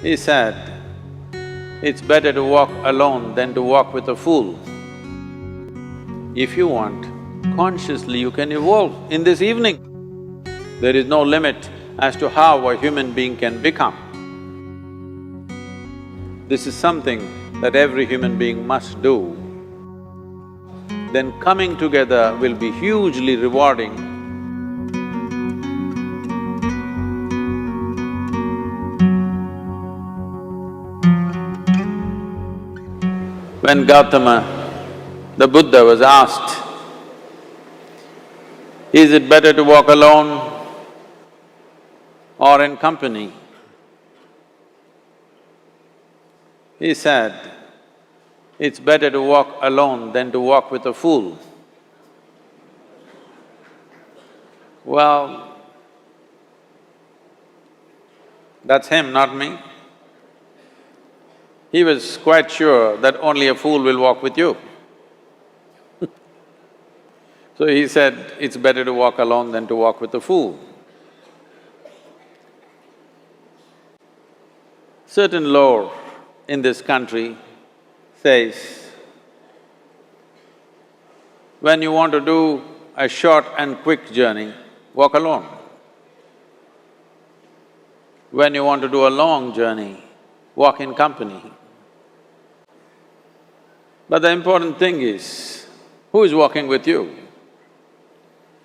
He said, it's better to walk alone than to walk with a fool. If you want, consciously you can evolve in this evening. There is no limit as to how a human being can become. This is something that every human being must do. Then coming together will be hugely rewarding. When Gautama, the Buddha, was asked, is it better to walk alone or in company? He said, it's better to walk alone than to walk with a fool. Well, that's him, not me. He was quite sure that only a fool will walk with you. So he said, it's better to walk alone than to walk with a fool. Certain lore in this country says, when you want to do a short and quick journey, walk alone. When you want to do a long journey, walk in company. But the important thing is, who is walking with you?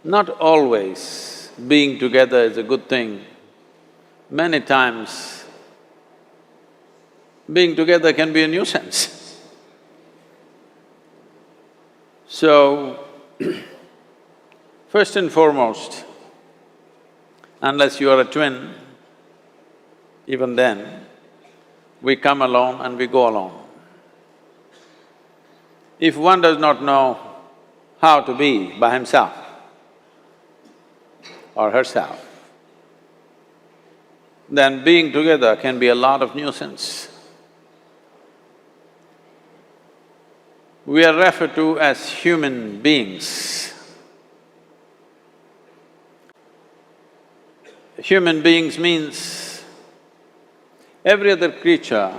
Not always being together is a good thing. Many times, being together can be a nuisance. So, first and foremost, unless you are a twin, even then, we come alone and we go alone. If one does not know how to be by himself or herself, then being together can be a lot of nuisance. We are referred to as human beings. Human beings means every other creature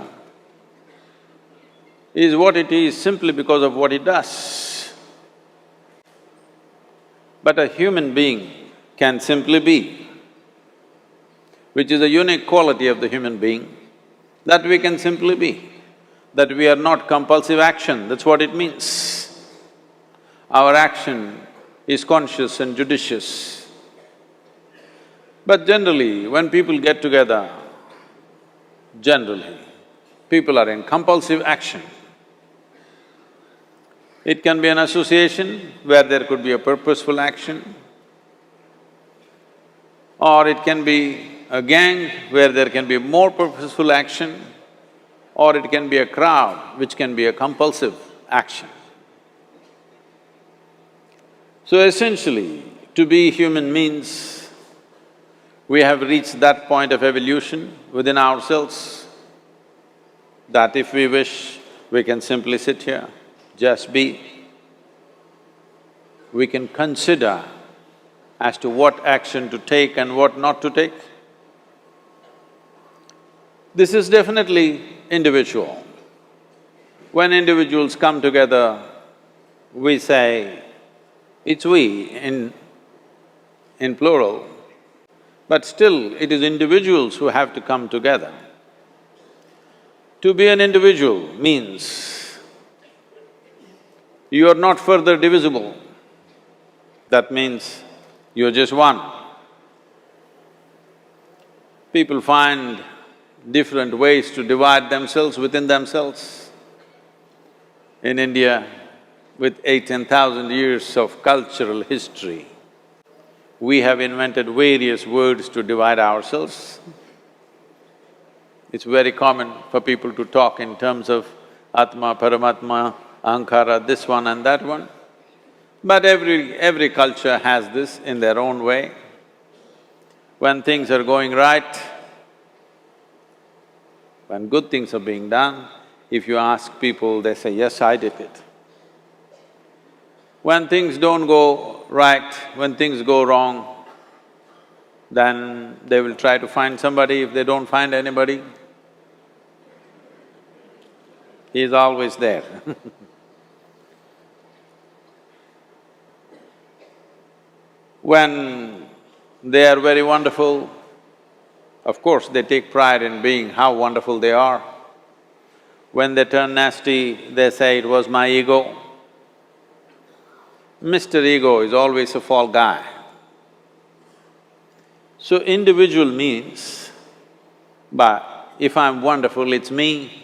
is what it is simply because of what it does. But a human being can simply be, which is a unique quality of the human being, that we can simply be, that we are not compulsive action, that's what it means. Our action is conscious and judicious. But generally, when people get together, generally, people are in compulsive action. It can be an association where there could be a purposeful action, or it can be a gang where there can be more purposeful action, or it can be a crowd which can be a compulsive action. So essentially, to be human means we have reached that point of evolution within ourselves that if we wish, we can simply sit here, just be. We can consider as to what action to take and what not to take. This is definitely individual. When individuals come together, we say, it's we in plural, but still it is individuals who have to come together. To be an individual means you are not further divisible. That means you're just one. People find different ways to divide themselves within themselves. In India, with 8,000–10,000 years of cultural history, we have invented various words to divide ourselves. It's very common for people to talk in terms of Atma, Paramatma, Ahankara, this one and that one. But every culture has this in their own way. When things are going right, when good things are being done, if you ask people, they say, yes, I did it. When things don't go right, when things go wrong, then they will try to find somebody. If they don't find anybody, He is always there. When they are very wonderful, of course they take pride in being how wonderful they are. When they turn nasty, they say, "It was my ego." Mr. Ego is always a fall guy. So individual means, but if I'm wonderful, it's me.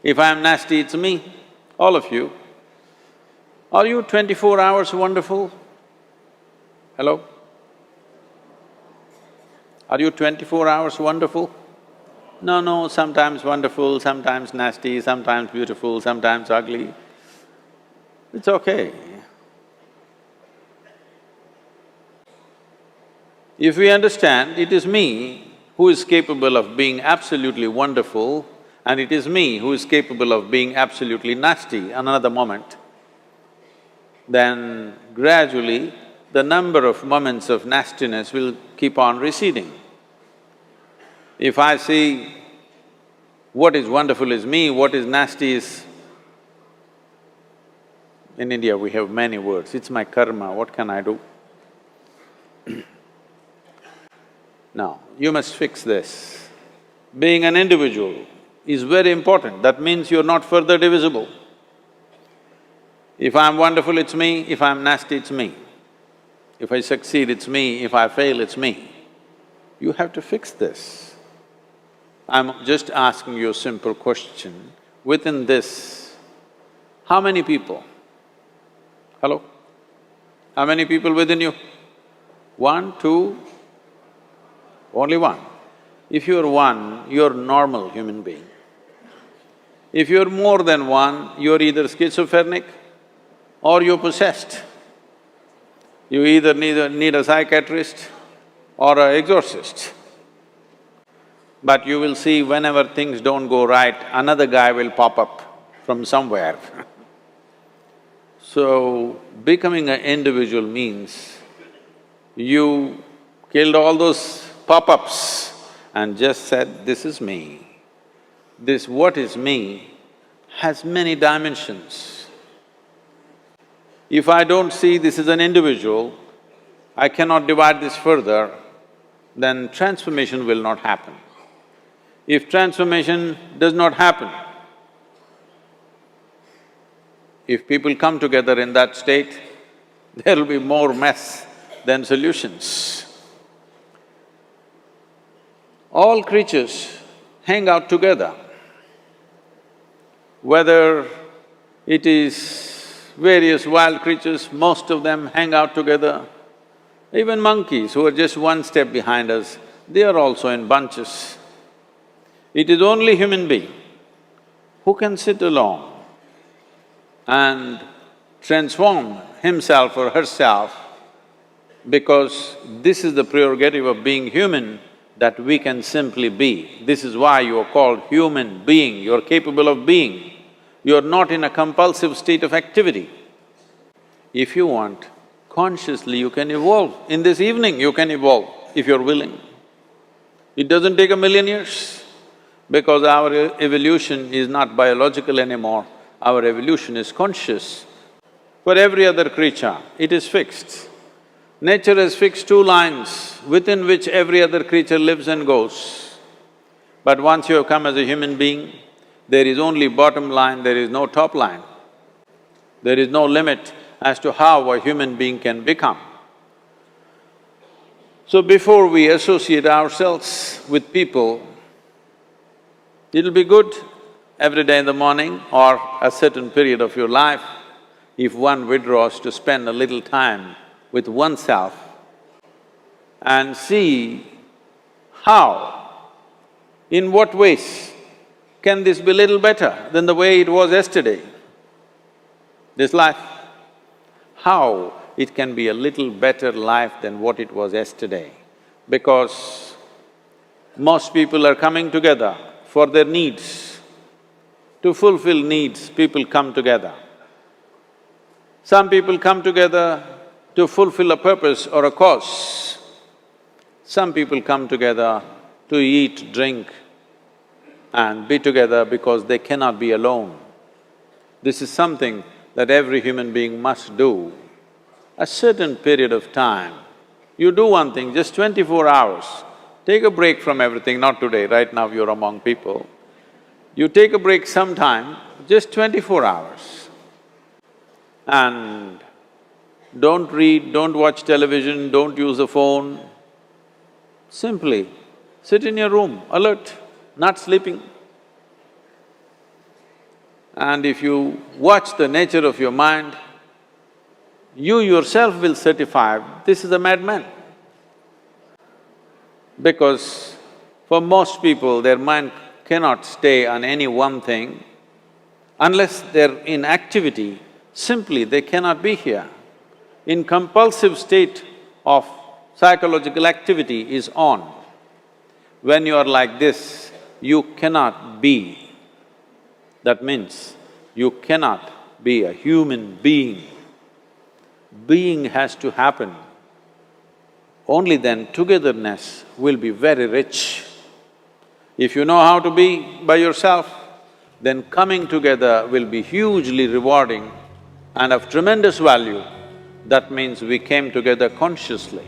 If I'm nasty, it's me. All of you. Are you 24 hours wonderful? Hello? Are you 24 hours wonderful? No, sometimes wonderful, sometimes nasty, sometimes beautiful, sometimes ugly. It's okay. If we understand it is me who is capable of being absolutely wonderful and it is me who is capable of being absolutely nasty another moment, then gradually the number of moments of nastiness will keep on receding. If I see what is wonderful is me, what is nasty is… In India we have many words, it's my karma, what can I do? Now, you must fix this. Being an individual is very important, that means you're not further divisible. If I'm wonderful, it's me, if I'm nasty, it's me. If I succeed, it's me, if I fail, it's me. You have to fix this. I'm just asking you a simple question. Within this, how many people? Hello? How many people within you? One, two? Only one. If you're one, you're a normal human being. If you're more than one, you're either schizophrenic or you're possessed. You either need a psychiatrist or an exorcist. But you will see whenever things don't go right, another guy will pop up from somewhere. So, becoming an individual means you killed all those pop-ups and just said, "This is me." This what is me has many dimensions. If I don't see this as an individual, I cannot divide this further, then transformation will not happen. If transformation does not happen, if people come together in that state, there will be more mess than solutions. All creatures hang out together. Whether it is various wild creatures, most of them hang out together. Even monkeys who are just one step behind us, they are also in bunches. It is only human being who can sit alone and transform himself or herself, because this is the prerogative of being human, that we can simply be. This is why you are called human being, you're capable of being. You're not in a compulsive state of activity. If you want, consciously you can evolve. In this evening you can evolve, if you're willing. It doesn't take 1,000,000 years, because our evolution is not biological anymore, our evolution is conscious. For every other creature, it is fixed. Nature has fixed 2 lines within which every other creature lives and goes. But once you have come as a human being, there is only bottom line, there is no top line. There is no limit as to how a human being can become. So before we associate ourselves with people, it'll be good every day in the morning or a certain period of your life, if one withdraws to spend a little time with oneself and see how, in what ways can this be little better than the way it was yesterday, this life? How it can be a little better life than what it was yesterday, because most people are coming together for their needs. To fulfill needs, people come together. Some people come together to fulfill a purpose or a cause. Some people come together to eat, drink and be together because they cannot be alone. This is something that every human being must do. A certain period of time, you do one thing, just 24 hours, take a break from everything, not today, right now you're among people. You take a break sometime, just 24 hours. And don't read, don't watch television, don't use a phone. Simply sit in your room, alert, not sleeping. And if you watch the nature of your mind, you yourself will certify, this is a madman. Because for most people, their mind cannot stay on any one thing. Unless they're in activity, simply they cannot be here. In compulsive state of psychological activity is on. When you are like this, you cannot be. That means you cannot be a human being. Being has to happen. Only then togetherness will be very rich. If you know how to be by yourself, then coming together will be hugely rewarding and of tremendous value. That means we came together consciously.